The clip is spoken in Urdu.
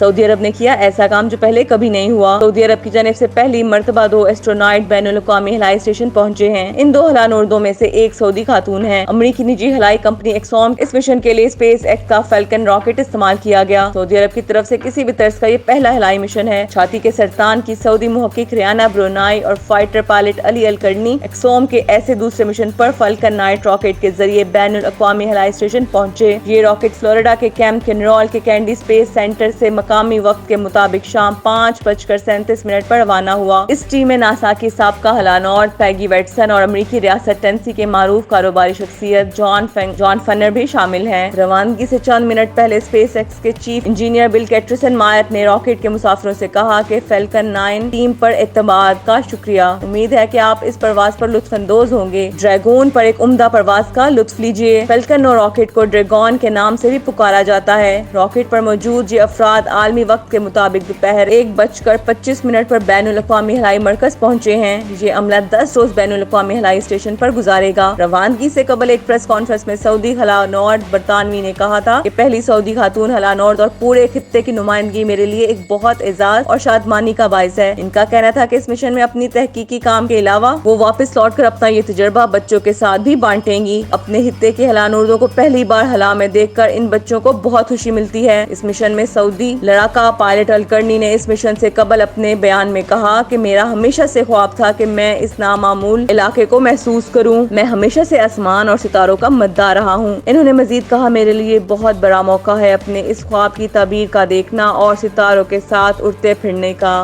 سعودی عرب نے کیا ایسا کام جو پہلے کبھی نہیں ہوا۔ سعودی عرب کی جانب سے پہلی مرتبہ 2 ایسٹرونائٹ بین الاقوامی ہلائی اسٹیشن پہنچے ہیں۔ ان 2 ہلانوردوں میں سے ایک سعودی خاتون ہیں۔ امریکی نجی ہلائی کمپنی ایکسوم اس مشن کے لیے اسپیس ایکس کا فالکن راکٹ استعمال کیا گیا۔ سعودی عرب کی طرف سے کسی بھی طرز کا یہ پہلا ہلائی مشن ہے۔ چھاتی کے سرطان کی سعودی محقق ریانہ برونائی اور فائٹر پائلٹ علی الکرنی ایکسوم کے ایسے دوسرے مشن پر فالکن 9 راکٹ کے ذریعے بین الاقوامی ہلائی اسٹیشن پہنچے۔ یہ راکٹ فلوریڈا کے کیمپ کینرال کے کینڈی اسپیس سینٹر سے مقامی وقت کے مطابق شام 5:37 پر روانہ ہوا۔ اس ٹیم میں ناسا کی سابقہ ہلانورد پیگی ویٹسن اور امریکی ریاست ٹینیسی کے معروف کاروباری شخصیت جان فنر بھی شامل ہیں۔ روانگی سے چند منٹ پہلے اسپیس ایکس کے چیف انجینئر بل کیٹرسن مایت نے راکٹ کے مسافروں سے کہا کہ فالکن 9 ٹیم پر اعتماد کا شکریہ۔ امید ہے کہ آپ اس پرواز پر لطف اندوز ہوں گے۔ ڈریگون پر ایک عمدہ پرواز کا لطف لیجیے۔ فالکن 9 راکٹ کو ڈریگون کے نام سے بھی پکارا جاتا ہے۔ راکٹ پر موجود یہ افراد عالمی وقت کے مطابق دوپہر 1:25 پر بین الاقوامی ہلائی مرکز پہنچے ہیں۔ یہ عملہ 10 روز بین الاقوامی ہلائی اسٹیشن پر گزارے گا۔ روانگی سے قبل ایک پریس کانفرنس میں سعودی ہلانورد برطانوی نے کہا تھا کہ پہلی سعودی خاتون ہلانورد اور پورے خطے کی نمائندگی میرے لیے ایک بہت اعزاز اور شادمانی کا باعث ہے۔ ان کا کہنا تھا کہ اس مشن میں اپنی تحقیقی کام کے علاوہ وہ واپس لوٹ کر اپنا یہ تجربہ بچوں کے ساتھ بھی بانٹیں گی۔ اپنے خطے کے ہلانوردوں کو پہلی بار ہلا میں دیکھ کر ان بچوں کو بہت خوشی ملتی ہے۔ اس مشن میں سعودی لڑاکا پائلٹ الکرنی نے اس مشن سے قبل اپنے بیان میں کہا کہ میرا ہمیشہ سے خواب تھا کہ میں اس نامعلوم علاقے کو محسوس کروں۔ میں ہمیشہ سے آسمان اور ستاروں کا مداح رہا ہوں۔ انہوں نے مزید کہا میرے لیے بہت بڑا موقع ہے اپنے اس خواب کی تعبیر کا دیکھنا اور ستاروں کے ساتھ اڑتے پھرنے کا۔